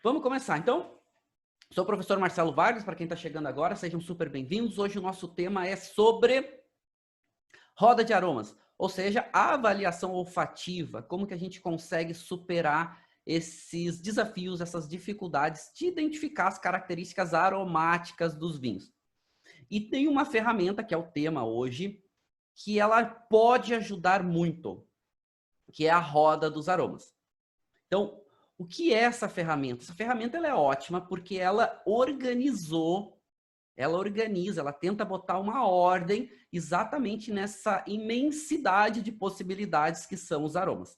Vamos começar. Então, sou o professor Marcelo Vargas, para quem está chegando agora, sejam super bem-vindos. Hoje o nosso tema é sobre roda de aromas, ou seja, a avaliação olfativa, como que a gente consegue superar esses desafios, essas dificuldades de identificar as características aromáticas dos vinhos. E tem uma ferramenta, que é o tema hoje, que ela pode ajudar muito, que é a roda dos aromas. Então, o que é essa ferramenta? Essa ferramenta ela é ótima porque ela organiza, ela tenta botar uma ordem exatamente nessa imensidade de possibilidades que são os aromas.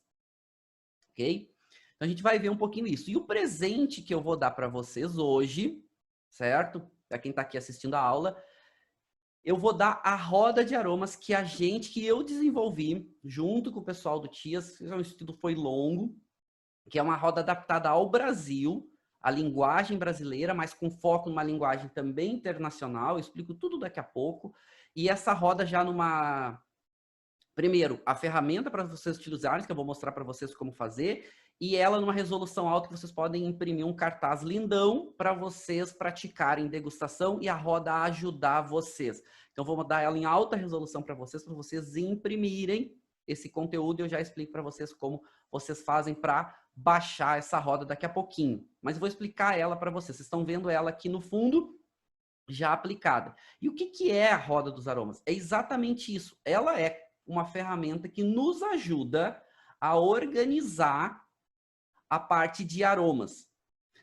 Ok? Então, a gente vai ver um pouquinho isso. E o presente que eu vou dar para vocês hoje, certo? Para quem está aqui assistindo a aula, eu vou dar a roda de aromas que eu desenvolvi junto com o pessoal do TIAS. O estudo foi longo, que é uma roda adaptada ao Brasil, a linguagem brasileira, mas com foco numa linguagem também internacional. Eu explico tudo daqui a pouco. E essa roda já numa... Primeiro, a ferramenta para vocês utilizarem, que eu vou mostrar para vocês como fazer, e ela numa resolução alta que vocês podem imprimir um cartaz lindão para vocês praticarem degustação e a roda ajudar vocês. Então, vou dar ela em alta resolução para vocês imprimirem esse conteúdo e eu já explico para vocês como vocês fazem para baixar essa roda daqui a pouquinho. Mas eu vou explicar ela para vocês. Vocês estão vendo ela aqui no fundo, já aplicada. E o que é a roda dos aromas? É exatamente isso. Ela é uma ferramenta que nos ajuda a organizar a parte de aromas.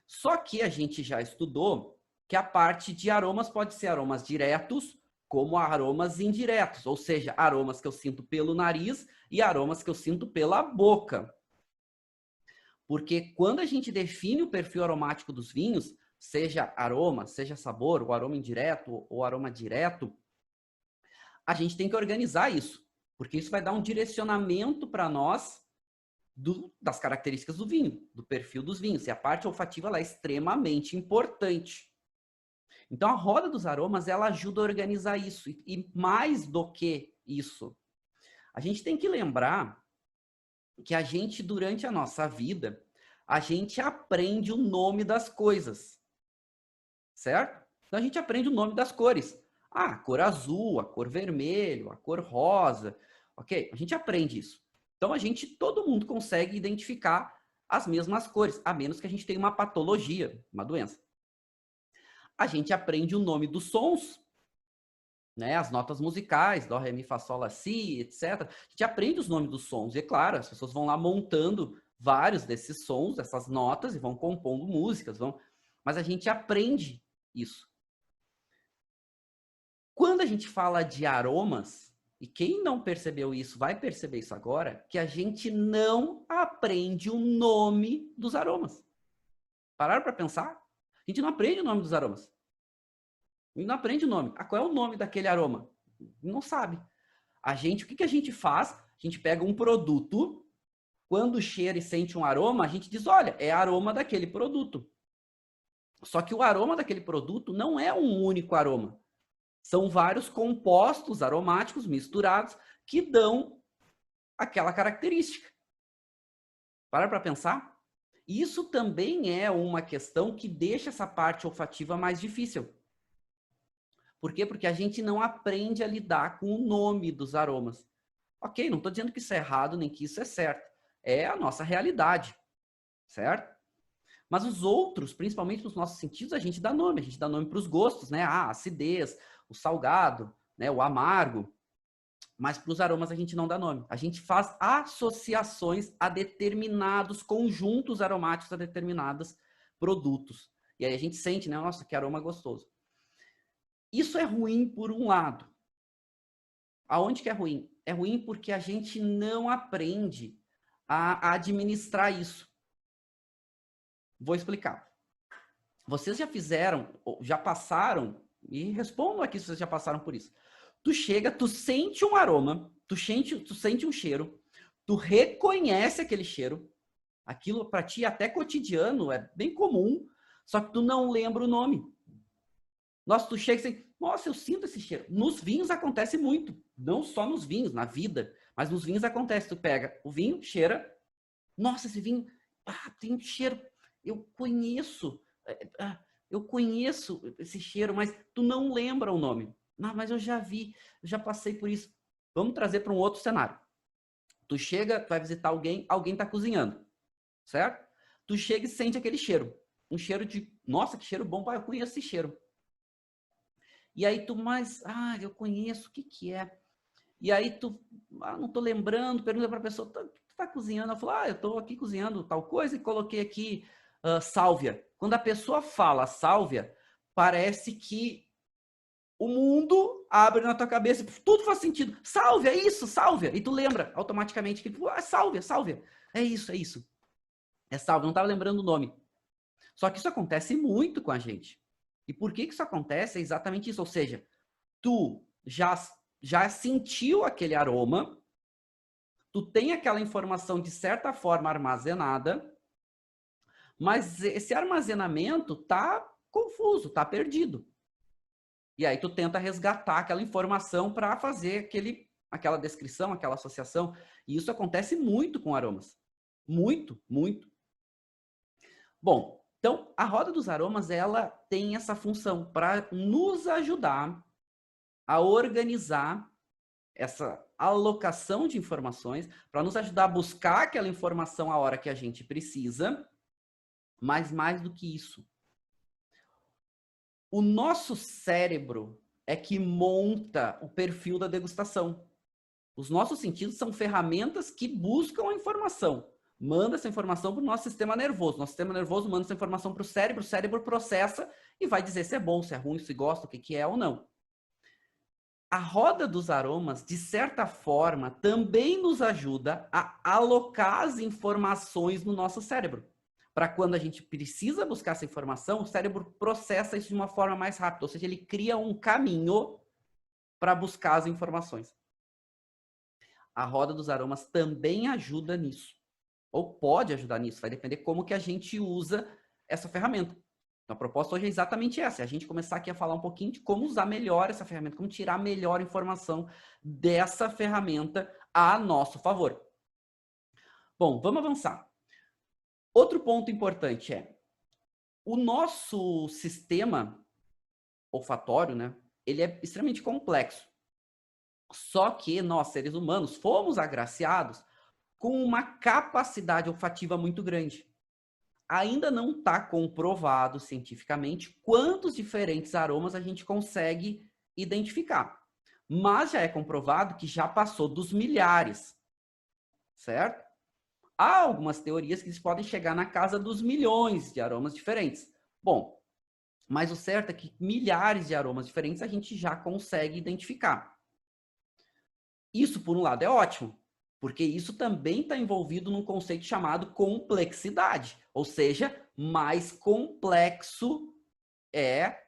Só que a gente já estudou que a parte de aromas pode ser aromas diretos, como aromas indiretos, ou seja, aromas que eu sinto pelo nariz e aromas que eu sinto pela boca. Porque quando a gente define o perfil aromático dos vinhos, seja aroma, seja sabor, o aroma indireto ou aroma direto, a gente tem que organizar isso, porque isso vai dar um direcionamento para nós das características do vinho, do perfil dos vinhos. E a parte olfativa ela é extremamente importante. Então, a roda dos aromas, ela ajuda a organizar isso. E mais do que isso, a gente tem que lembrar que a gente, durante a nossa vida, a gente aprende o nome das coisas, certo? Então, a gente aprende o nome das cores. Ah, a cor azul, a cor vermelho, a cor rosa, ok? A gente aprende isso. Então, todo mundo consegue identificar as mesmas cores, a menos que a gente tenha uma patologia, uma doença. A gente aprende o nome dos sons, né? As notas musicais, dó, ré, mi, fá, sol, lá, si, etc. A gente aprende os nomes dos sons. E é claro, as pessoas vão lá montando vários desses sons, dessas notas, e vão compondo músicas. Mas a gente aprende isso. Quando a gente fala de aromas, e quem não percebeu isso vai perceber isso agora, que a gente não aprende o nome dos aromas. Pararam para pensar? A gente não aprende o nome dos aromas. A gente não aprende o nome. Ah, qual é o nome daquele aroma? Não sabe. O que a gente faz? A gente pega um produto, quando cheira e sente um aroma, a gente diz, olha, é aroma daquele produto. Só que o aroma daquele produto não é um único aroma. São vários compostos aromáticos misturados que dão aquela característica. Para pensar? Isso também é uma questão que deixa essa parte olfativa mais difícil. Por quê? Porque a gente não aprende a lidar com o nome dos aromas. Ok, não estou dizendo que isso é errado, nem que isso é certo. É a nossa realidade, certo? Mas os outros, principalmente nos nossos sentidos, a gente dá nome. A gente dá nome para os gostos, né? A acidez, o salgado, né? O amargo. Mas para os aromas a gente não dá nome. A gente faz associações a determinados conjuntos aromáticos, a determinados produtos. E aí a gente sente, né? Nossa, que aroma gostoso. Isso é ruim por um lado. Aonde que é ruim? É ruim porque a gente não aprende a administrar isso. Vou explicar. Vocês já fizeram, já passaram, e respondam aqui se vocês já passaram por isso. Tu chega, tu sente um aroma, tu sente um cheiro, tu reconhece aquele cheiro, aquilo para ti até cotidiano, é bem comum, só que tu não lembra o nome. Nossa, tu chega e assim, nossa, eu sinto esse cheiro. Nos vinhos acontece muito, não só nos vinhos, na vida, mas nos vinhos acontece. Tu pega o vinho, cheira, nossa, esse vinho, tem um cheiro. eu conheço esse cheiro, mas tu não lembra o nome. Não, mas eu já vi, eu já passei por isso. Vamos trazer para um outro cenário. Tu chega, tu vai visitar alguém, alguém está cozinhando, certo? Tu chega e sente aquele cheiro. Um cheiro de, nossa, que cheiro bom, pai, eu conheço esse cheiro. E aí tu, eu conheço, o que que é? E aí tu, não tô lembrando, pergunta para a pessoa, tu tá cozinhando? Ela fala, eu tô aqui cozinhando tal coisa e coloquei aqui sálvia. Quando a pessoa fala sálvia, parece que o mundo abre na tua cabeça, tudo faz sentido. Sálvia, é isso, sálvia. E tu lembra automaticamente que, sálvia, sálvia. É isso, é isso. É sálvia, não estava lembrando o nome. Só que isso acontece muito com a gente. E por que isso acontece? É exatamente isso. Ou seja, tu já sentiu aquele aroma, tu tem aquela informação de certa forma armazenada, mas esse armazenamento tá confuso, tá perdido. E aí tu tenta resgatar aquela informação para fazer aquela descrição, aquela associação. E isso acontece muito com aromas. Muito, muito. Bom, então a roda dos aromas, ela tem essa função para nos ajudar a organizar essa alocação de informações, para nos ajudar a buscar aquela informação a hora que a gente precisa, mas mais do que isso, o nosso cérebro é que monta o perfil da degustação. Os nossos sentidos são ferramentas que buscam a informação. Manda essa informação para o nosso sistema nervoso. Nosso sistema nervoso manda essa informação para o cérebro processa e vai dizer se é bom, se é ruim, se gosta, o que é ou não. A roda dos aromas, de certa forma, também nos ajuda a alocar as informações no nosso cérebro. Para quando a gente precisa buscar essa informação, o cérebro processa isso de uma forma mais rápida. Ou seja, ele cria um caminho para buscar as informações. A roda dos aromas também ajuda nisso. Ou pode ajudar nisso. Vai depender como que a gente usa essa ferramenta. Então, a proposta hoje é exatamente essa. É a gente começar aqui a falar um pouquinho de como usar melhor essa ferramenta, como tirar melhor informação dessa ferramenta a nosso favor. Bom, vamos avançar. Outro ponto importante é o nosso sistema olfatório, né? Ele é extremamente complexo. Só que nós, seres humanos, fomos agraciados com uma capacidade olfativa muito grande. Ainda não está comprovado cientificamente quantos diferentes aromas a gente consegue identificar. Mas já é comprovado que já passou dos milhares, certo? Há algumas teorias que eles podem chegar na casa dos milhões de aromas diferentes. Bom, mas o certo é que milhares de aromas diferentes a gente já consegue identificar. Isso, por um lado, é ótimo, porque isso também está envolvido num conceito chamado complexidade. Ou seja, mais complexo é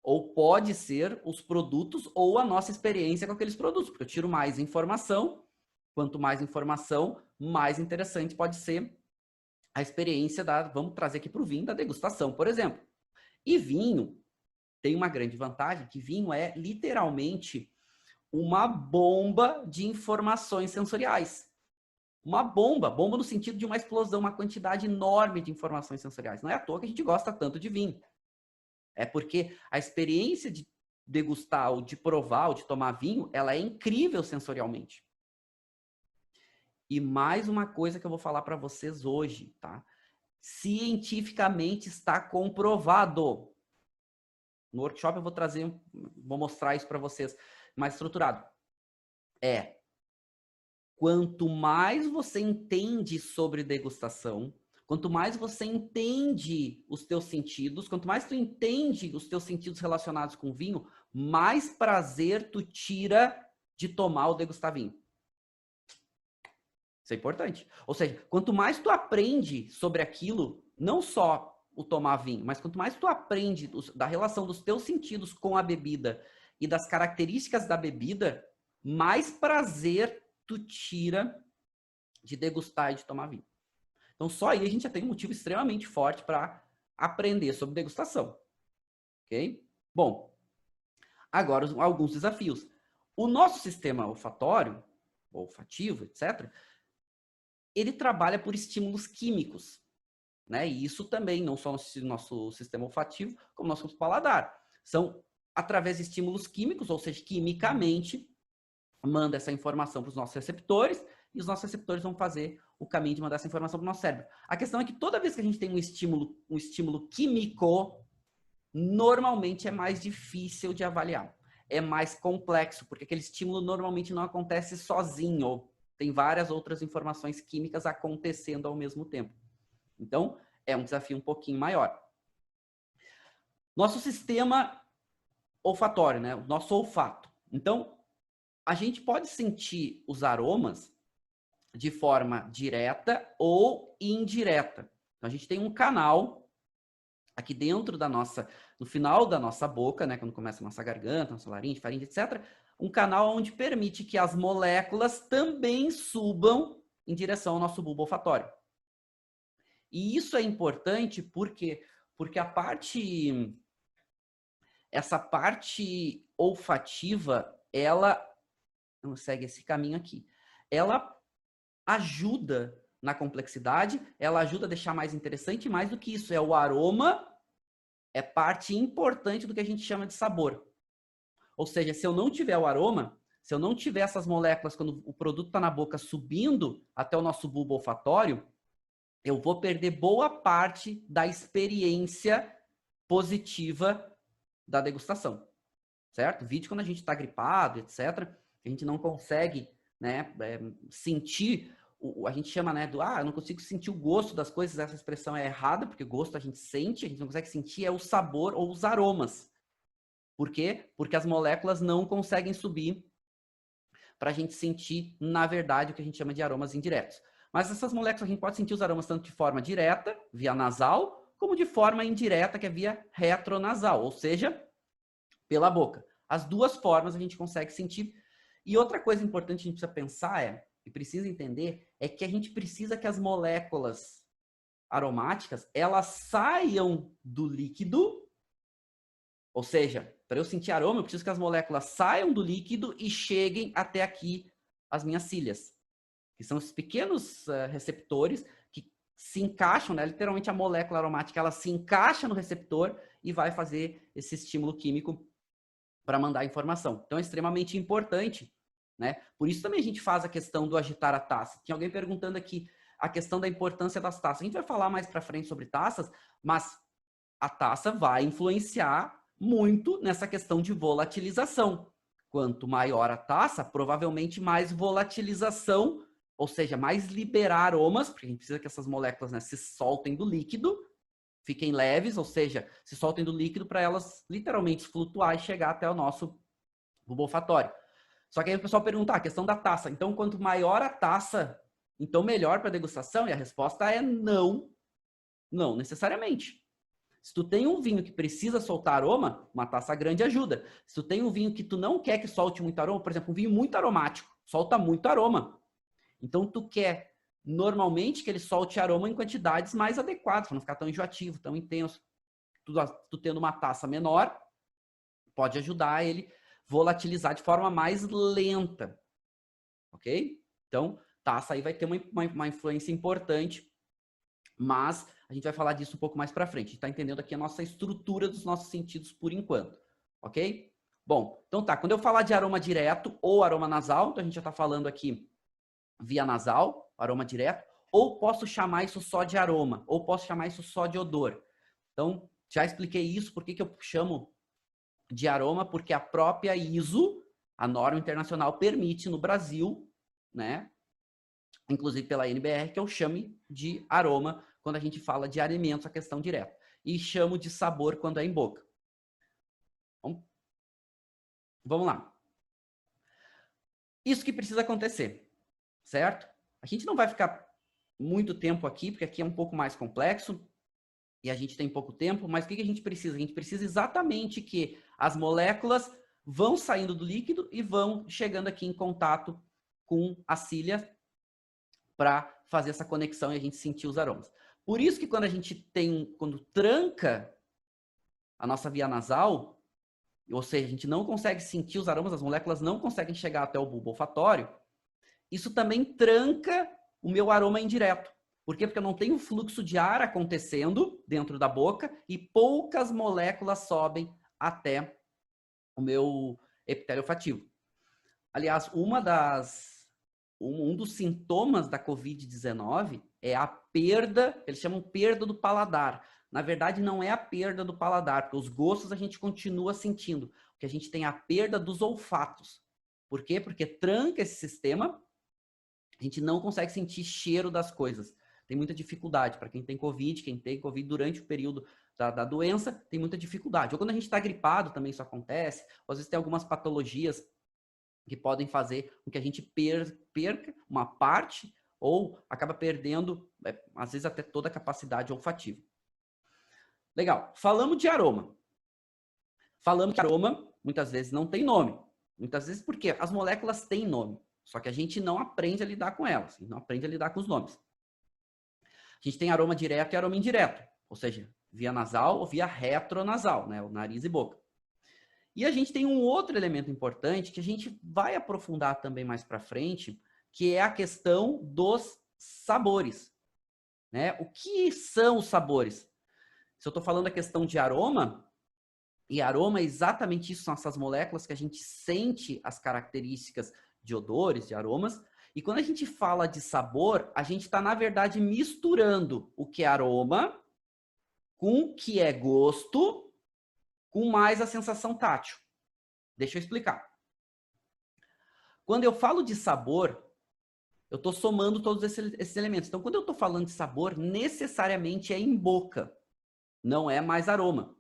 ou pode ser os produtos ou a nossa experiência com aqueles produtos. Porque eu tiro mais informação, quanto mais informação, mais interessante pode ser a experiência vamos trazer aqui para o vinho, da degustação, por exemplo. E vinho tem uma grande vantagem, que vinho é literalmente uma bomba de informações sensoriais. Uma bomba no sentido de uma explosão, uma quantidade enorme de informações sensoriais. Não é à toa que a gente gosta tanto de vinho. É porque a experiência de degustar, ou de provar, ou de tomar vinho, ela é incrível sensorialmente. E mais uma coisa que eu vou falar para vocês hoje, tá? Cientificamente está comprovado. No workshop eu vou mostrar isso para vocês mais estruturado. Quanto mais você entende sobre degustação, quanto mais você entende os teus sentidos, quanto mais tu entende os teus sentidos relacionados com vinho, mais prazer tu tira de tomar ou degustar vinho. Isso é importante. Ou seja, quanto mais tu aprende sobre aquilo, não só o tomar vinho, mas quanto mais tu aprende da relação dos teus sentidos com a bebida e das características da bebida, mais prazer tu tira de degustar e de tomar vinho. Então, só aí a gente já tem um motivo extremamente forte para aprender sobre degustação. Ok? Bom, agora alguns desafios. O nosso sistema olfatório, olfativo, etc., ele trabalha por estímulos químicos. né? E isso também, não só no nosso sistema olfativo, como no nosso paladar. São através de estímulos químicos, ou seja, quimicamente, manda essa informação para os nossos receptores, e os nossos receptores vão fazer o caminho de mandar essa informação para o nosso cérebro. A questão é que toda vez que a gente tem um estímulo químico, normalmente é mais difícil de avaliar. É mais complexo, porque aquele estímulo normalmente não acontece sozinho. Tem várias outras informações químicas acontecendo ao mesmo tempo. Então, é um desafio um pouquinho maior. Nosso sistema olfatório, né? O nosso olfato. Então, a gente pode sentir os aromas de forma direta ou indireta. Então, a gente tem um canal aqui dentro da nossa, no final da nossa boca, né? Quando começa a nossa garganta, nossa laringe, faringe, etc. Um canal onde permite que as moléculas também subam em direção ao nosso bulbo olfatório. E isso é importante porque essa parte olfativa, ela segue esse caminho aqui. Ela ajuda na complexidade, ela ajuda a deixar mais interessante, mais do que isso, o aroma é parte importante do que a gente chama de sabor. Ou seja, se eu não tiver o aroma, se eu não tiver essas moléculas, quando o produto está na boca subindo até o nosso bulbo olfatório, eu vou perder boa parte da experiência positiva da degustação, certo? Vídeo quando a gente está gripado, etc., a gente não consegue, né, sentir, a gente chama, né, eu não consigo sentir o gosto das coisas, essa expressão é errada, porque gosto a gente sente, a gente não consegue sentir o sabor ou os aromas. Por quê? Porque as moléculas não conseguem subir para a gente sentir, na verdade, o que a gente chama de aromas indiretos. Mas essas moléculas, a gente pode sentir os aromas tanto de forma direta, via nasal, como de forma indireta, que é via retronasal, ou seja, pela boca. As duas formas a gente consegue sentir. E outra coisa importante que a gente precisa pensar e precisa entender, é que a gente precisa que as moléculas aromáticas, elas saiam do líquido, ou seja, para eu sentir aroma, eu preciso que as moléculas saiam do líquido e cheguem até aqui as minhas cílias, que são esses pequenos receptores que se encaixam, né? Literalmente a molécula aromática, ela se encaixa no receptor e vai fazer esse estímulo químico para mandar a informação. Então é extremamente importante, né? Por isso também a gente faz a questão do agitar a taça. Tinha alguém perguntando aqui a questão da importância das taças. A gente vai falar mais para frente sobre taças, mas a taça vai influenciar muito nessa questão de volatilização. Quanto maior a taça, provavelmente mais volatilização, ou seja, mais liberar aromas, porque a gente precisa que essas moléculas, né, se soltem do líquido, fiquem leves, ou seja, se soltem do líquido para elas literalmente flutuar e chegar até o nosso bulbo olfatório. Só que aí o pessoal pergunta, a questão da taça. Então, quanto maior a taça, então melhor para a degustação? E a resposta é não, não necessariamente. Se tu tem um vinho que precisa soltar aroma, uma taça grande ajuda. Se tu tem um vinho que tu não quer que solte muito aroma, por exemplo, um vinho muito aromático, solta muito aroma. Então, tu quer normalmente que ele solte aroma em quantidades mais adequadas, para não ficar tão enjoativo, tão intenso. Tu tendo uma taça menor, pode ajudar ele volatilizar de forma mais lenta. Ok? Então, taça aí vai ter uma influência importante, mas a gente vai falar disso um pouco mais para frente. A gente está entendendo aqui a nossa estrutura dos nossos sentidos por enquanto. Ok? Bom, então tá. Quando eu falar de aroma direto ou aroma nasal, então a gente já está falando aqui via nasal, aroma direto, ou posso chamar isso só de aroma, ou posso chamar isso só de odor. Então, já expliquei isso, por que eu chamo de aroma, porque a própria ISO, a norma internacional, permite no Brasil, né, inclusive pela NBR, que eu chame de aroma quando a gente fala de alimentos, a questão direta. E chamo de sabor quando é em boca. Vamos lá. Isso que precisa acontecer, certo? A gente não vai ficar muito tempo aqui, porque aqui é um pouco mais complexo e a gente tem pouco tempo, mas o que a gente precisa? A gente precisa exatamente que as moléculas vão saindo do líquido e vão chegando aqui em contato com a cília para fazer essa conexão e a gente sentir os aromas. Por isso que quando tranca a nossa via nasal, ou seja, a gente não consegue sentir os aromas, as moléculas não conseguem chegar até o bulbo olfatório, isso também tranca o meu aroma indireto. Por quê? Porque eu não tenho fluxo de ar acontecendo dentro da boca e poucas moléculas sobem até o meu epitélio olfativo. Aliás, um dos sintomas da Covid-19 é a perda, eles chamam perda do paladar. Na verdade, não é a perda do paladar, porque os gostos a gente continua sentindo. O que a gente tem é a perda dos olfatos. Por quê? Porque tranca esse sistema, a gente não consegue sentir cheiro das coisas. Tem muita dificuldade. Para quem tem Covid durante o período da doença, tem muita dificuldade. Ou quando a gente está gripado, também isso acontece. Ou às vezes tem algumas patologias que podem fazer com que a gente perca uma parte ou acaba perdendo, às vezes, até toda a capacidade olfativa. Legal. Falamos de aroma. Falamos que aroma, muitas vezes, não tem nome. Muitas vezes porque as moléculas têm nome, só que a gente não aprende a lidar com elas, não aprende a lidar com os nomes. A gente tem aroma direto e aroma indireto, ou seja, via nasal ou via retronasal, né? O nariz e boca. E a gente tem um outro elemento importante que a gente vai aprofundar também mais para frente, que é a questão dos sabores, né? O que são os sabores? Se eu estou falando da questão de aroma, e aroma é exatamente isso, são essas moléculas que a gente sente as características de odores, de aromas. E quando a gente fala de sabor, a gente está, na verdade, misturando o que é aroma com o que é gosto, com mais a sensação tátil. Deixa eu explicar. Quando eu falo de sabor, eu estou somando todos esses elementos. Então, quando eu estou falando de sabor, necessariamente é em boca, não é mais aroma.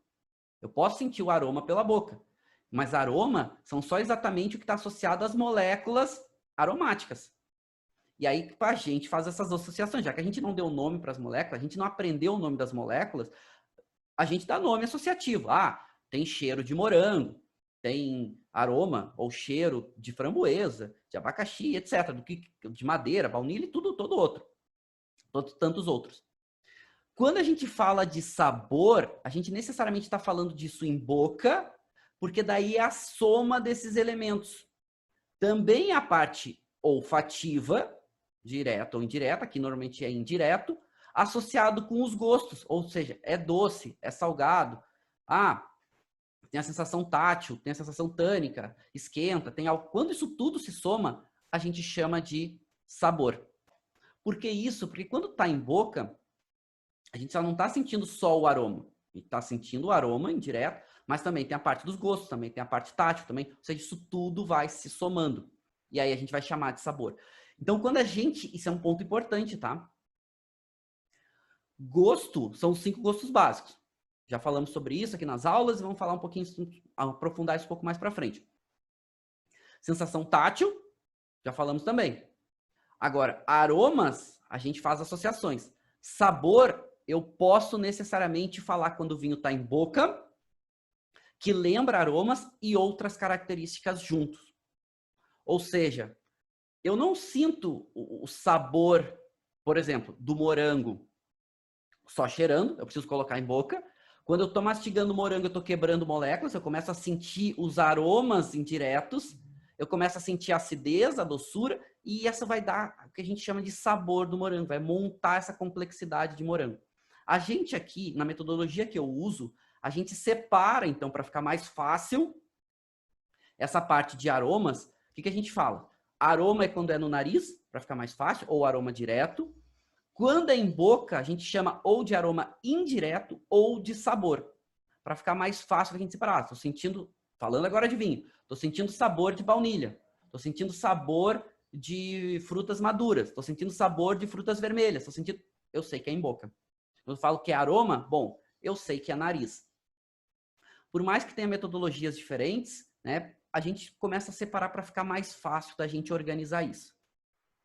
Eu posso sentir o aroma pela boca, mas aroma são só exatamente o que está associado às moléculas aromáticas. E aí a gente faz essas associações. Já que a gente não deu nome para as moléculas, a gente não aprendeu o nome das moléculas, a gente dá nome associativo. Ah, tem cheiro de morango, tem aroma ou cheiro de framboesa, de abacaxi, etc. De madeira, baunilha e todo outro. Tantos outros. Quando a gente fala de sabor, a gente necessariamente está falando disso em boca, porque daí é a soma desses elementos. Também a parte olfativa, direta ou indireta, que normalmente é indireto, associado com os gostos, ou seja, é doce, é salgado. Ah, tem a sensação tátil, tem a sensação tânica, esquenta, tem algo. Quando isso tudo se soma, a gente chama de sabor. Por que isso? Porque quando está em boca, a gente só não está sentindo só o aroma. A gente está sentindo o aroma indireto, mas também tem a parte dos gostos, também tem a parte tátil, também. Ou seja, isso tudo vai se somando. E aí a gente vai chamar de sabor. Então, quando a gente... Isso é um ponto importante, tá? Gosto são os 5 gostos básicos. Já falamos sobre isso aqui nas aulas e vamos falar um pouquinho, aprofundar isso um pouco mais para frente. Sensação tátil, já falamos também. Agora, aromas, a gente faz associações. Sabor, eu posso necessariamente falar quando o vinho está em boca, que lembra aromas e outras características juntos. Ou seja, eu não sinto o sabor, por exemplo, do morango só cheirando, eu preciso colocar em boca. Quando eu estou mastigando morango, eu estou quebrando moléculas, eu começo a sentir os aromas indiretos, eu começo a sentir a acidez, a doçura, e essa vai dar o que a gente chama de sabor do morango, vai montar essa complexidade de morango. A gente aqui, na metodologia que eu uso, a gente separa, então, para ficar mais fácil, essa parte de aromas. O que a gente fala? Aroma é quando é no nariz, para ficar mais fácil, ou aroma direto. Quando é em boca, a gente chama ou de aroma indireto ou de sabor, para ficar mais fácil a gente separar. Estou sentindo, falando agora de vinho, estou sentindo sabor de baunilha, estou sentindo sabor de frutas maduras, estou sentindo sabor de frutas vermelhas, estou sentindo... Eu sei que é em boca. Quando eu falo que é aroma, bom, eu sei que é nariz. Por mais que tenha metodologias diferentes, né, a gente começa a separar para ficar mais fácil da gente organizar isso.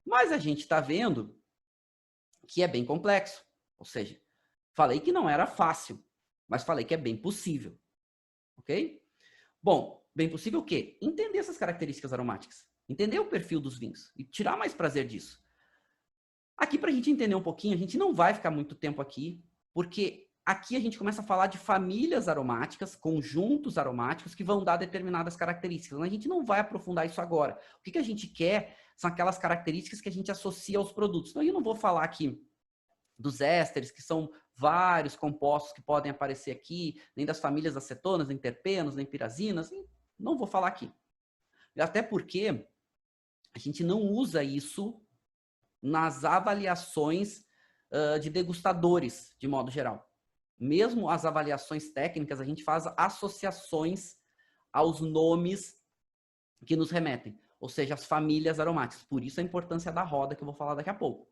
Mas a gente está vendo que é bem complexo. Ou seja, falei que não era fácil, mas falei que é bem possível. Ok? Bom, bem possível o quê? Entender essas características aromáticas. Entender o perfil dos vinhos e tirar mais prazer disso. Aqui, para a gente entender um pouquinho, a gente não vai ficar muito tempo aqui, porque aqui a gente começa a falar de famílias aromáticas, conjuntos aromáticos que vão dar determinadas características. A gente não vai aprofundar isso agora. O que a gente quer são aquelas características que a gente associa aos produtos. Então, eu não vou falar aqui dos ésteres, que são vários compostos que podem aparecer aqui, nem das famílias acetonas, nem terpenos, nem pirazinas, não vou falar aqui. Até porque a gente não usa isso nas avaliações de degustadores, de modo geral. Mesmo as avaliações técnicas, a gente faz associações aos nomes que nos remetem, ou seja, as famílias aromáticas. Por isso a importância da roda, que eu vou falar daqui a pouco.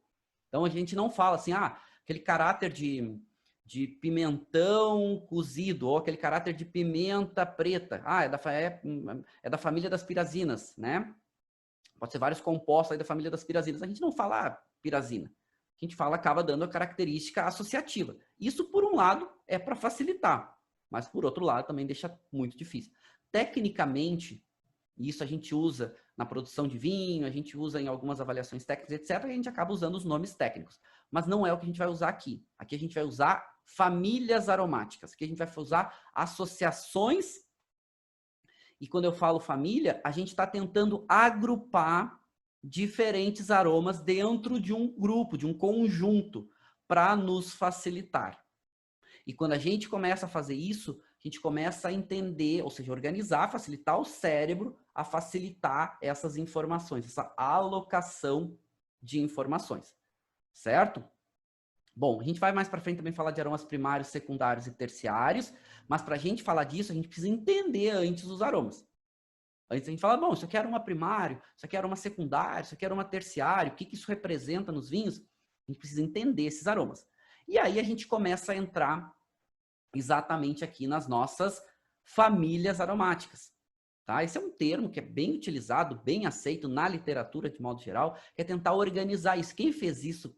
Então, a gente não fala assim, aquele caráter de pimentão cozido, ou aquele caráter de pimenta preta. É da família das pirazinas, né? Pode ser vários compostos aí da família das pirazinas. A gente não fala pirazina. A gente acaba dando a característica associativa. Isso, por um lado, é para facilitar, mas por outro lado também deixa muito difícil. Tecnicamente, isso a gente usa na produção de vinho, a gente usa em algumas avaliações técnicas, etc. E a gente acaba usando os nomes técnicos. Mas não é o que a gente vai usar aqui. Aqui a gente vai usar famílias aromáticas. Aqui a gente vai usar associações. E quando eu falo família, a gente está tentando agrupar diferentes aromas dentro de um grupo, de um conjunto, para nos facilitar. E quando a gente começa a fazer isso, a gente começa a entender, ou seja, organizar, facilitar o cérebro a facilitar essas informações, essa alocação de informações, certo? Bom, a gente vai mais para frente também falar de aromas primários, secundários e terciários, mas para a gente falar disso, a gente precisa entender antes os aromas. Antes a gente fala, bom, isso aqui é aroma primário, isso aqui é aroma secundário, isso aqui é aroma terciário, o que isso representa nos vinhos? A gente precisa entender esses aromas. E aí a gente começa a entrar exatamente aqui nas nossas famílias aromáticas. Tá? Esse é um termo que é bem utilizado, bem aceito na literatura de modo geral, que é tentar organizar isso. Quem fez isso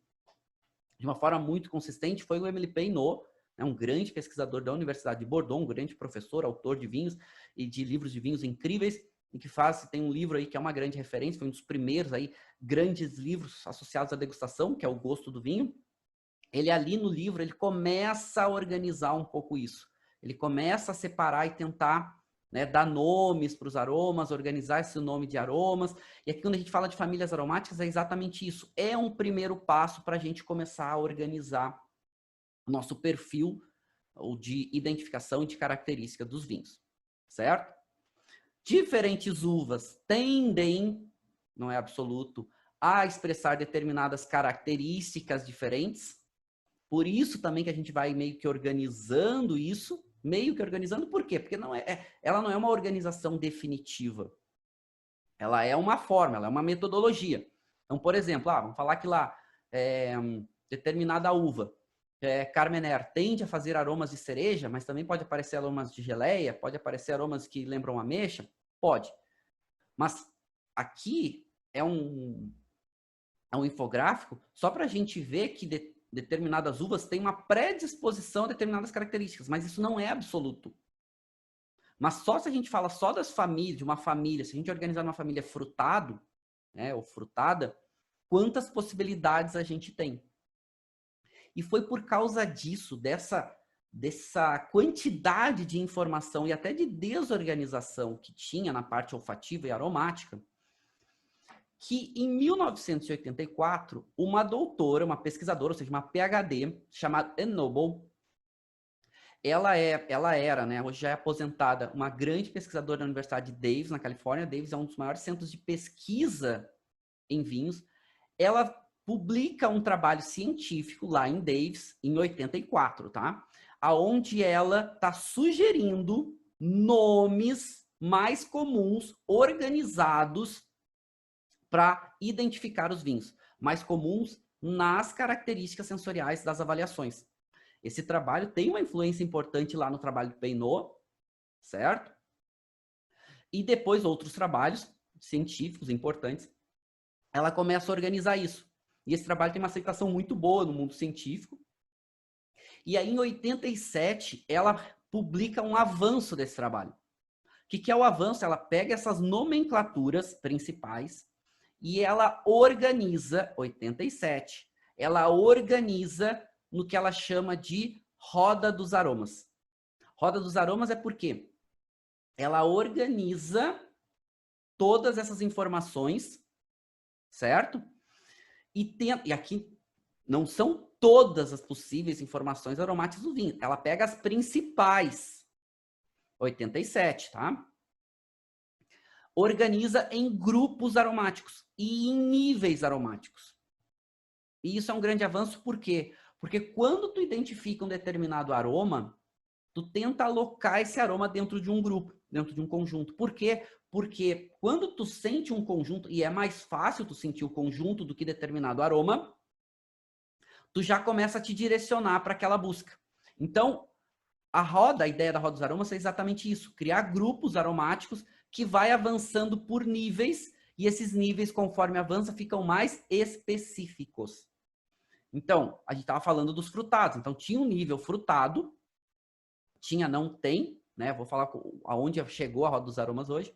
de uma forma muito consistente foi o Émile Peynaud, né, um grande pesquisador da Universidade de Bordeaux, um grande professor, autor de vinhos e de livros de vinhos incríveis, e que tem um livro aí que é uma grande referência, foi um dos primeiros aí grandes livros associados à degustação, que é O Gosto do Vinho. Ele ali no livro, ele começa a organizar um pouco isso. Ele começa a separar e tentar, né, dar nomes para os aromas, organizar esse nome de aromas. E aqui quando a gente fala de famílias aromáticas é exatamente isso. É um primeiro passo para a gente começar a organizar o nosso perfil ou de identificação e de característica dos vinhos, certo? Diferentes uvas tendem, não é absoluto, a expressar determinadas características diferentes. Por isso também que a gente vai meio que organizando isso, por quê? Porque ela não é uma organização definitiva. Ela é uma forma, ela é uma metodologia. Então, por exemplo, vamos falar que lá determinada uva, Carmener, tende a fazer aromas de cereja, mas também pode aparecer aromas de geleia, pode aparecer aromas que lembram ameixa, pode. Mas aqui é um infográfico só para a gente ver que determinadas uvas têm uma predisposição a determinadas características, mas isso não é absoluto. Mas só se a gente fala só das famílias, de uma família, se a gente organizar uma família frutado, né, ou frutada, quantas possibilidades a gente tem. E foi por causa disso, dessa quantidade de informação e até de desorganização que tinha na parte olfativa e aromática, que em 1984, uma doutora, uma pesquisadora, ou seja, uma PhD, chamada Anne Noble, ela era, né, hoje já é aposentada, uma grande pesquisadora da Universidade de Davis, na Califórnia. Davis é um dos maiores centros de pesquisa em vinhos. Ela publica um trabalho científico lá em Davis, em 84, tá? Aonde ela está sugerindo nomes mais comuns, organizados, para identificar os vinhos, mais comuns nas características sensoriais das avaliações. Esse trabalho tem uma influência importante lá no trabalho do Peynaud, certo? E depois outros trabalhos científicos importantes, ela começa a organizar isso. E esse trabalho tem uma aceitação muito boa no mundo científico. E aí, em 87, ela publica um avanço desse trabalho. O que é o avanço? Ela pega essas nomenclaturas principais e ela organiza, 87, ela organiza no que ela chama de roda dos aromas. Roda dos aromas é porque ela organiza todas essas informações, certo? E aqui não são todas as possíveis informações aromáticas do vinho. Ela pega as principais. 87, tá? Organiza em grupos aromáticos e em níveis aromáticos. E isso é um grande avanço, por quê? Porque quando tu identifica um determinado aroma, tu tenta alocar esse aroma dentro de um grupo, dentro de um conjunto. Por quê? Porque quando tu sente um conjunto, e é mais fácil tu sentir o conjunto do que determinado aroma, tu já começa a te direcionar para aquela busca. Então, a ideia da roda dos aromas é exatamente isso, criar grupos aromáticos que vai avançando por níveis, e esses níveis, conforme avança, ficam mais específicos. Então, a gente estava falando dos frutados. Então, tinha um nível frutado, não tem, né? Vou falar aonde chegou a roda dos aromas hoje,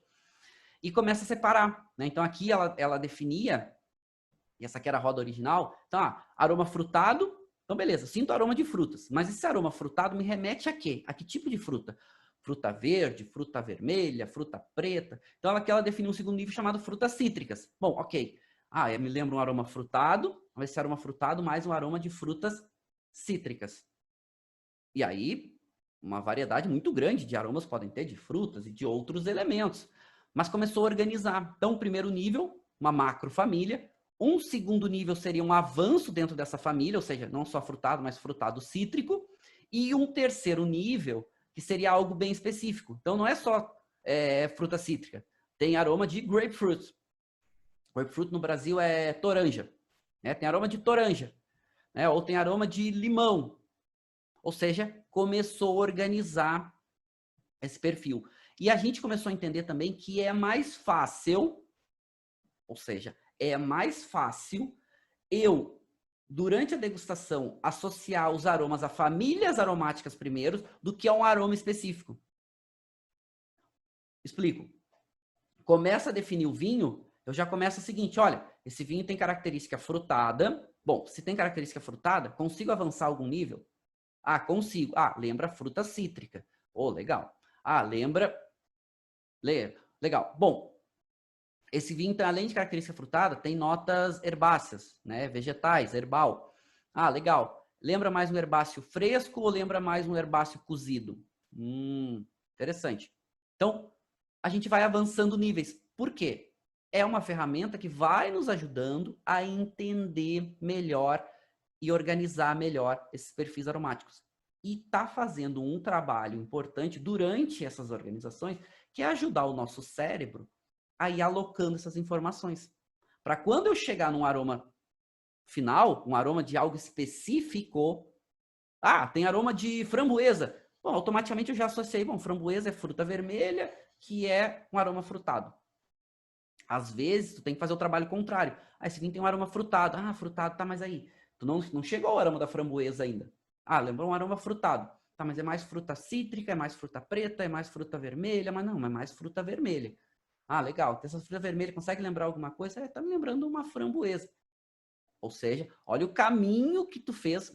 e começa a separar, né? Então, aqui ela definia, e essa aqui era a roda original, então, aroma frutado, então beleza, sinto aroma de frutas, mas esse aroma frutado me remete a quê? A que tipo de fruta? Fruta verde, fruta vermelha, fruta preta. Então, aqui ela definiu um segundo nível chamado frutas cítricas. Bom, ok. Me lembra um aroma frutado, mas esse aroma frutado mais um aroma de frutas cítricas. E aí, uma variedade muito grande de aromas podem ter, de frutas e de outros elementos. Mas começou a organizar. Então, o primeiro nível, uma macrofamília. Um segundo nível seria um avanço dentro dessa família, ou seja, não só frutado, mas frutado cítrico. E um terceiro nível, que seria algo bem específico. Então, não é só fruta cítrica. Tem aroma de grapefruit. Grapefruit no Brasil é toranja. Né? Tem aroma de toranja. Né? Ou tem aroma de limão. Ou seja, começou a organizar esse perfil. E a gente começou a entender também que é mais fácil, ou seja, é mais fácil eu, durante a degustação, associar os aromas a famílias aromáticas primeiro do que a um aroma específico. Explico. Começa a definir o vinho, eu já começo o seguinte, olha, esse vinho tem característica frutada. Bom, se tem característica frutada, consigo avançar algum nível? Consigo. Lembra fruta cítrica. Legal. Lembra... Legal. Bom, esse vinho, então, além de característica frutada, tem notas herbáceas, né? Vegetais, herbal. Legal. Lembra mais um herbáceo fresco ou lembra mais um herbáceo cozido? Interessante. Então, a gente vai avançando níveis. Por quê? É uma ferramenta que vai nos ajudando a entender melhor e organizar melhor esses perfis aromáticos. E está fazendo um trabalho importante durante essas organizações, que é ajudar o nosso cérebro a ir alocando essas informações. Para quando eu chegar num aroma final, um aroma de algo específico, tem aroma de framboesa. Bom, automaticamente eu já associei, framboesa é fruta vermelha, que é um aroma frutado. Às vezes, tu tem que fazer o trabalho contrário. Esse vinho tem um aroma frutado. Frutado, tá, mas aí... Tu não chegou ao aroma da framboesa ainda. Lembrou um aroma frutado. Tá, mas é mais fruta cítrica, é mais fruta preta, é mais fruta vermelha, mas não, é mais fruta vermelha. Legal. Essa fruta vermelha, consegue lembrar alguma coisa? Tá me lembrando uma framboesa. Ou seja, olha o caminho que tu fez,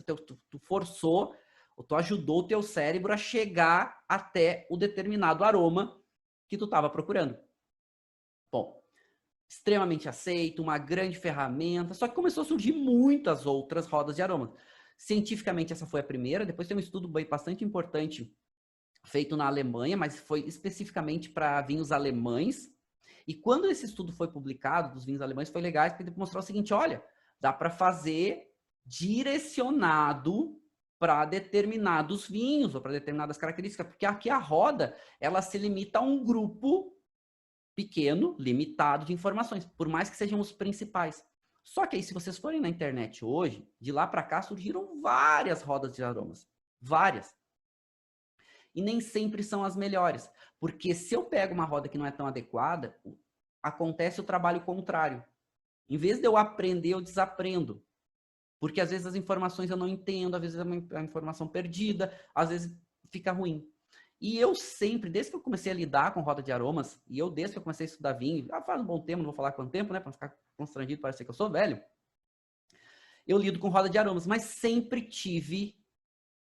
tu forçou, ou tu ajudou o teu cérebro a chegar até o determinado aroma que tu estava procurando. Bom, extremamente aceito, uma grande ferramenta, só que começou a surgir muitas outras rodas de aromas. Cientificamente, essa foi a primeira, depois tem um estudo bastante importante feito na Alemanha, mas foi especificamente para vinhos alemães. E quando esse estudo foi publicado, dos vinhos alemães, foi legal, porque ele mostrou o seguinte, olha, dá para fazer direcionado para determinados vinhos, ou para determinadas características, porque aqui a roda, ela se limita a um grupo pequeno, limitado de informações, por mais que sejam os principais. Só que aí, se vocês forem na internet hoje, de lá para cá surgiram várias rodas de aromas. Várias. E nem sempre são as melhores. Porque se eu pego uma roda que não é tão adequada, acontece o trabalho contrário. Em vez de eu aprender, eu desaprendo. Porque às vezes as informações eu não entendo, às vezes é uma informação perdida, às vezes fica ruim. E eu sempre, desde que eu comecei a lidar com roda de aromas, e desde que eu comecei a estudar vinho, faz um bom tempo, não vou falar quanto tempo, né, para não ficar constrangido, parecer que eu sou velho, eu lido com roda de aromas, mas sempre tive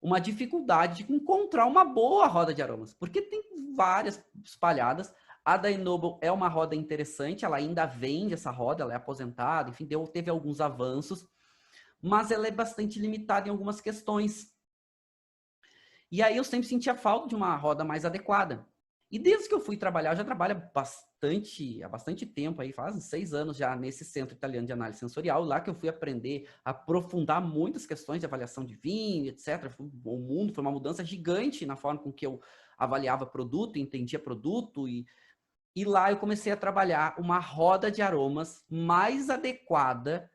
uma dificuldade de encontrar uma boa roda de aromas, porque tem várias espalhadas. A da Enoble é uma roda interessante, ela ainda vende essa roda, ela é aposentada, enfim, teve alguns avanços, mas ela é bastante limitada em algumas questões. E aí eu sempre sentia falta de uma roda mais adequada. E desde que eu fui trabalhar, eu já trabalho há bastante tempo, aí faz 6 anos já nesse Centro Italiano de Análise Sensorial, lá que eu fui aprender, aprofundar muitas questões de avaliação de vinho, etc. O mundo foi uma mudança gigante na forma com que eu avaliava produto, entendia produto, e lá eu comecei a trabalhar uma roda de aromas mais adequada,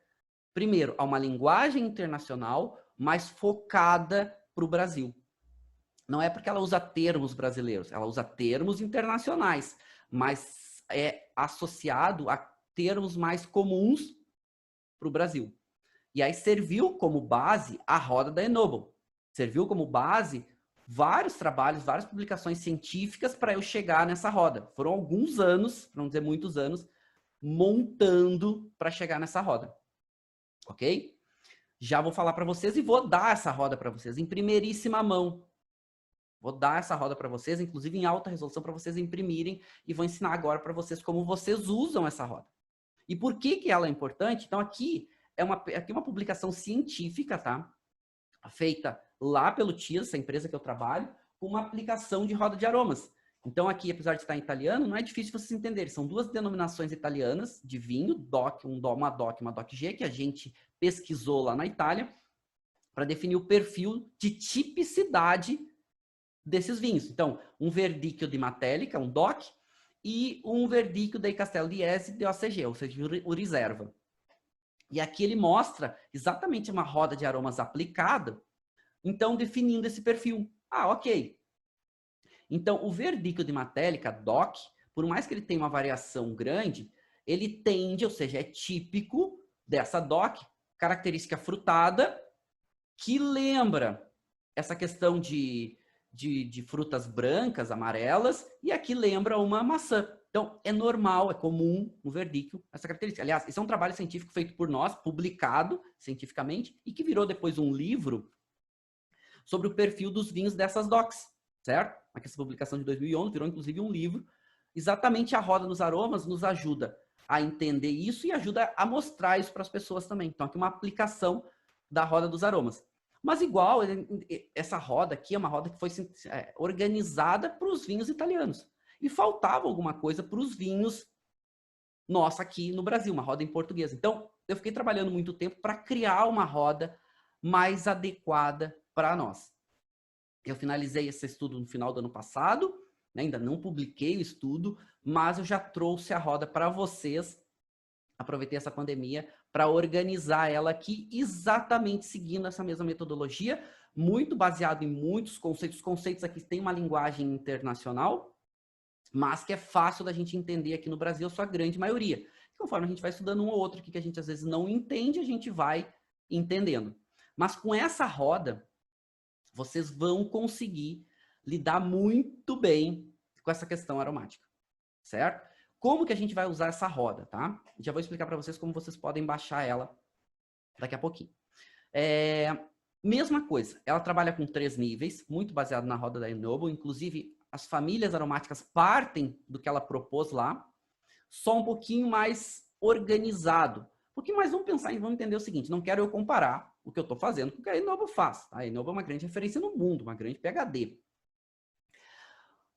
primeiro, a uma linguagem internacional, mais focada para o Brasil. Não é porque ela usa termos brasileiros, ela usa termos internacionais, mas é associado a termos mais comuns para o Brasil. E aí serviu como base a roda da Enoble. Serviu como base vários trabalhos, várias publicações científicas para eu chegar nessa roda. Foram alguns anos, para não dizer muitos anos, montando para chegar nessa roda. Ok? Já vou falar para vocês e vou dar essa roda para vocês em primeiríssima mão. Vou dar essa roda para vocês, inclusive em alta resolução, para vocês imprimirem, e vou ensinar agora para vocês como vocês usam essa roda. E por que que ela é importante? Então aqui é uma publicação científica, tá? Feita lá pelo TIAS, essa empresa que eu trabalho, com uma aplicação de roda de aromas. Então aqui, apesar de estar em italiano, não é difícil vocês entenderem. São duas denominações italianas de vinho, uma DOC e uma DOC-G, que a gente pesquisou lá na Itália, para definir o perfil de tipicidade desses vinhos. Então, um verdicchio di Matelica, um DOC, e um verdicchio dei Castello di Esi de OCG, ou seja, o reserva. E aqui ele mostra exatamente uma roda de aromas aplicada, então definindo esse perfil. Ah, ok. Então, o verdicchio di Matelica, DOC, por mais que ele tenha uma variação grande, ele tende, ou seja, é típico dessa DOC, característica frutada, que lembra essa questão de frutas brancas, amarelas, e aqui lembra uma maçã. Então, é normal, é comum no verdicchio essa característica. Aliás, esse é um trabalho científico feito por nós, publicado cientificamente, e que virou depois um livro sobre o perfil dos vinhos dessas DOCs, certo? Aqui essa publicação de 2011 virou inclusive um livro. Exatamente a roda dos aromas nos ajuda a entender isso e ajuda a mostrar isso para as pessoas também. Então, aqui uma aplicação da roda dos aromas. Mas igual, essa roda aqui é uma roda que foi organizada para os vinhos italianos. E faltava alguma coisa para os vinhos nossa aqui no Brasil, uma roda em português. Então, eu fiquei trabalhando muito tempo para criar uma roda mais adequada para nós. Eu finalizei esse estudo no final do ano passado, né? Ainda não publiquei o estudo, mas eu já trouxe a roda para vocês. Aproveitei essa pandemia para organizar ela aqui, exatamente seguindo essa mesma metodologia, muito baseado em muitos conceitos. Os conceitos aqui têm uma linguagem internacional, mas que é fácil da gente entender aqui no Brasil, a sua grande maioria. Conforme a gente vai estudando um ou outro aqui que a gente às vezes não entende, a gente vai entendendo. Mas com essa roda, vocês vão conseguir lidar muito bem com essa questão aromática, certo? Como que a gente vai usar essa roda, tá? Já vou explicar para vocês como vocês podem baixar ela daqui a pouquinho. Mesma coisa, ela trabalha com 3 níveis, muito baseado na roda da Enoble, inclusive as famílias aromáticas partem do que ela propôs lá, só um pouquinho mais organizado. Mas vamos pensar e vamos entender o seguinte, não quero eu comparar o que eu estou fazendo com o que a Enoble faz. A Enoble é uma grande referência no mundo, uma grande PhD.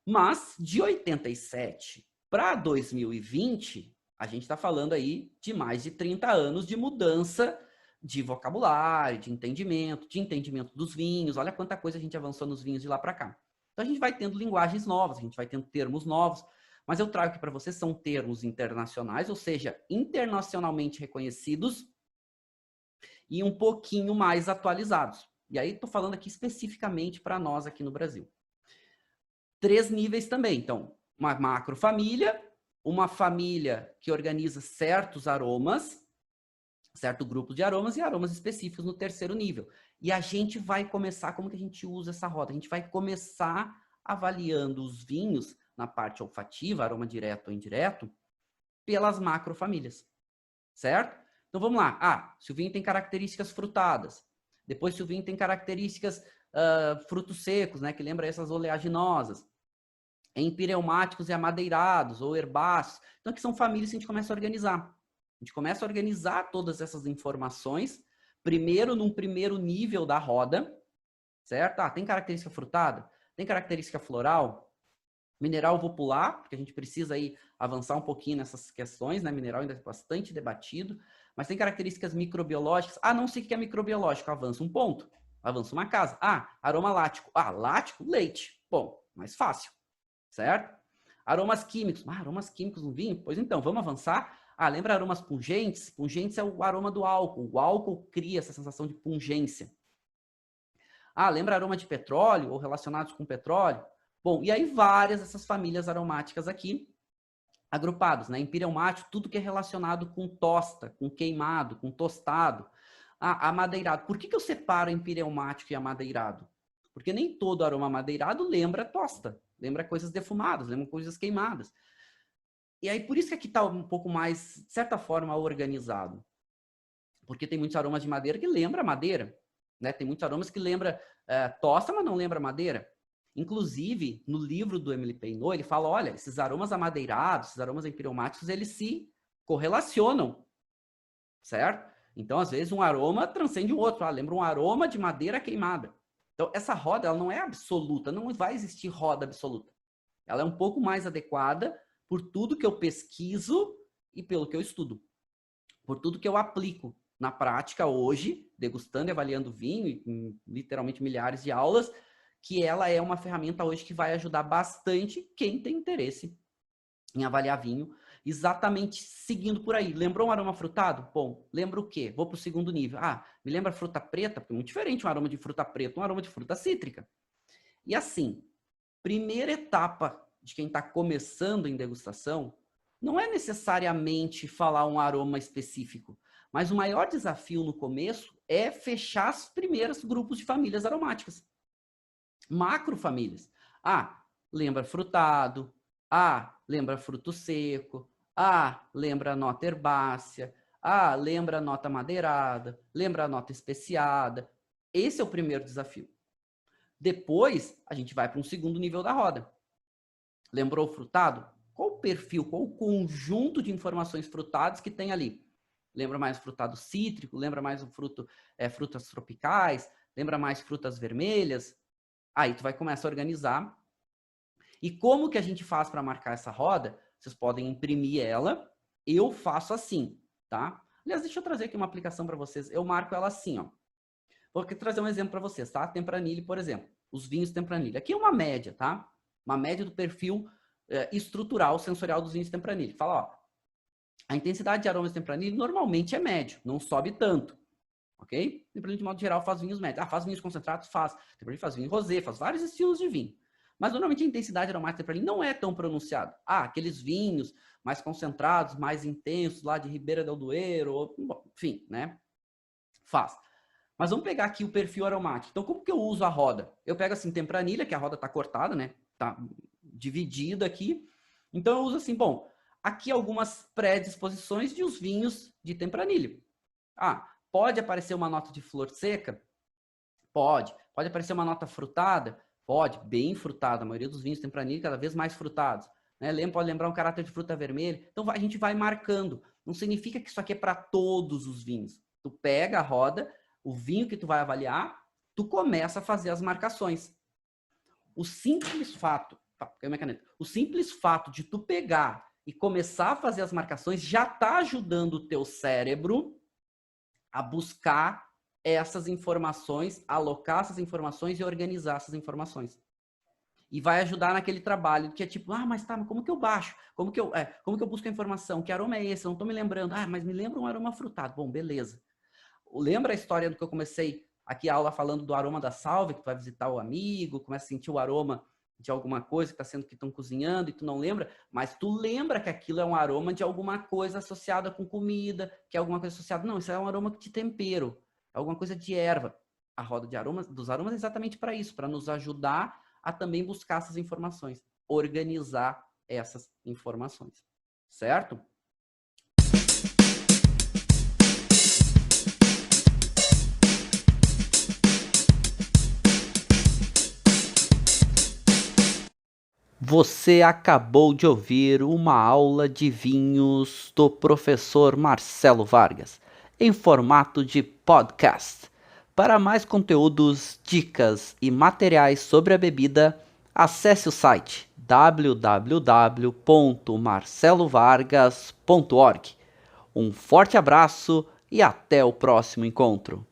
Mas de 87 para 2020, a gente está falando aí de mais de 30 anos de mudança de vocabulário, de entendimento dos vinhos. Olha quanta coisa a gente avançou nos vinhos de lá para cá. Então a gente vai tendo linguagens novas, a gente vai tendo termos novos, mas eu trago aqui para vocês são termos internacionais, ou seja, internacionalmente reconhecidos e um pouquinho mais atualizados. E aí estou falando aqui especificamente para nós aqui no Brasil. 3 níveis também. Então, uma macrofamília, uma família que organiza certos aromas, certo grupo de aromas e aromas específicos no 3º nível. E a gente vai começar, como que a gente usa essa roda? A gente vai começar avaliando os vinhos na parte olfativa, aroma direto ou indireto, pelas macrofamílias, certo? Então vamos lá. Ah, se o vinho tem características frutadas, depois se o vinho tem características frutos secos, né, que lembra essas oleaginosas, empireumáticos e amadeirados ou herbáceos. Então aqui são famílias que a gente começa a organizar. A gente começa a organizar todas essas informações Primeiro, num primeiro nível da roda, certo? Ah, tem característica frutada? Tem característica floral? Mineral eu vou pular, porque a gente precisa aí avançar um pouquinho nessas questões, né? Mineral ainda é bastante debatido, mas tem características microbiológicas. Ah, não sei o que é microbiológico, avança um ponto, avança uma casa. Ah, aroma lático. Ah, lático, leite. Bom, mais fácil, certo? Aromas químicos. Ah, aromas químicos no vinho? Pois então, vamos avançar. Ah, lembra aromas pungentes? Pungentes é o aroma do álcool. O álcool cria essa sensação de pungência. Ah, lembra aroma de petróleo ou relacionados com petróleo? Bom, e aí várias dessas famílias aromáticas aqui agrupadas, né? Imperial Mate, tudo que é relacionado com tosta, com queimado, com tostado. Ah, amadeirado. Por que eu separo Imperial Mate e amadeirado? Porque nem todo aroma amadeirado lembra tosta, lembra coisas defumadas, lembra coisas queimadas. E aí por isso que aqui está um pouco mais, de certa forma, organizado. Porque tem muitos aromas de madeira que lembra madeira, né? Tem muitos aromas que lembra tosta, mas não lembra madeira. Inclusive, no livro do Emily Peinot, ele fala, olha, esses aromas amadeirados, esses aromas empireumáticos, eles se correlacionam, certo? Então, às vezes, um aroma transcende o outro. Ah, lembra um aroma de madeira queimada. Então, essa roda, ela não é absoluta, não vai existir roda absoluta. Ela é um pouco mais adequada por tudo que eu pesquiso e pelo que eu estudo. Por tudo que eu aplico na prática hoje, degustando e avaliando vinho, em literalmente milhares de aulas, que ela é uma ferramenta hoje que vai ajudar bastante quem tem interesse em avaliar vinho, exatamente seguindo por aí. Lembrou um aroma frutado? Bom, lembra o quê? Vou para o segundo nível. Ah, me lembra fruta preta? Porque é muito diferente um aroma de fruta preta, um aroma de fruta cítrica. E assim, primeira etapa de quem está começando em degustação, não é necessariamente falar um aroma específico, mas o maior desafio no começo é fechar os primeiros grupos de famílias aromáticas. Macrofamílias. Ah, lembra frutado. Ah, lembra fruto seco. Ah, lembra nota herbácea. Ah, lembra nota madeirada. Lembra nota especiada. Esse é o primeiro desafio. Depois, a gente vai para um segundo nível da roda. Lembrou o frutado? Qual o perfil, qual o conjunto de informações frutadas que tem ali? Lembra mais frutado cítrico? Lembra mais o fruto, frutas tropicais? Lembra mais frutas vermelhas? Aí tu vai começar a organizar. E como que a gente faz para marcar essa roda? Vocês podem imprimir ela. Eu faço assim, tá? Aliás, deixa eu trazer aqui uma aplicação para vocês. Eu marco ela assim, ó. Vou trazer um exemplo para vocês, tá? Tempranillo, por exemplo. Os vinhos Tempranillo. Aqui é uma média, tá? Uma média do perfil estrutural, sensorial dos vinhos Tempranillo. Fala, ó. A intensidade de aromas Tempranillo normalmente é médio, não sobe tanto. Ok? Tempranillo, de modo geral, faz vinhos médios. Ah, faz vinhos concentrados? Faz. Tempranillo faz vinho rosé, faz vários estilos de vinho. Mas, normalmente, a intensidade aromática do Tempranillo não é tão pronunciada. Ah, aqueles vinhos mais concentrados, mais intensos, lá de Ribeira del Duero, ou, bom, enfim, né? Faz. Mas vamos pegar aqui o perfil aromático. Então, como que eu uso a roda? Eu pego assim, Tempranillo, que a roda está cortada, né? Tá dividida aqui. Então, eu uso assim, bom, aqui algumas predisposições de os vinhos de Tempranillo. Ah, pode aparecer uma nota de flor seca? Pode. Pode aparecer uma nota frutada? Pode, bem frutada. A maioria dos vinhos Tempranillo cada vez mais frutados. Né? Pode lembrar um caráter de fruta vermelha. Então, a gente vai marcando. Não significa que isso aqui é para todos os vinhos. Tu pega a roda, o vinho que tu vai avaliar, tu começa a fazer as marcações. O simples fato, o simples fato de tu pegar e começar a fazer as marcações já está ajudando o teu cérebro a buscar essas informações, alocar essas informações e organizar essas informações. E vai ajudar naquele trabalho que é tipo, ah, mas tá, mas como que eu baixo? Como que eu busco a informação? Que aroma é esse? Eu não tô me lembrando. Ah, mas me lembra um aroma frutado. Bom, beleza. Lembra a história do que eu comecei aqui a aula falando do aroma da salvia, que tu vai visitar o amigo, começa a sentir o aroma de alguma coisa que está sendo que estão cozinhando e tu não lembra, mas tu lembra que aquilo é um aroma de alguma coisa associada com comida, que é alguma coisa associada. Não, isso é um aroma de tempero, é alguma coisa de erva. A roda de aromas, dos aromas é exatamente para isso, para nos ajudar a também buscar essas informações, organizar essas informações, certo? Você acabou de ouvir uma aula de vinhos do professor Marcelo Vargas. em formato de podcast. Para mais conteúdos, dicas e materiais sobre a bebida, acesse o site www.marcelovargas.org. Um forte abraço e até o próximo encontro.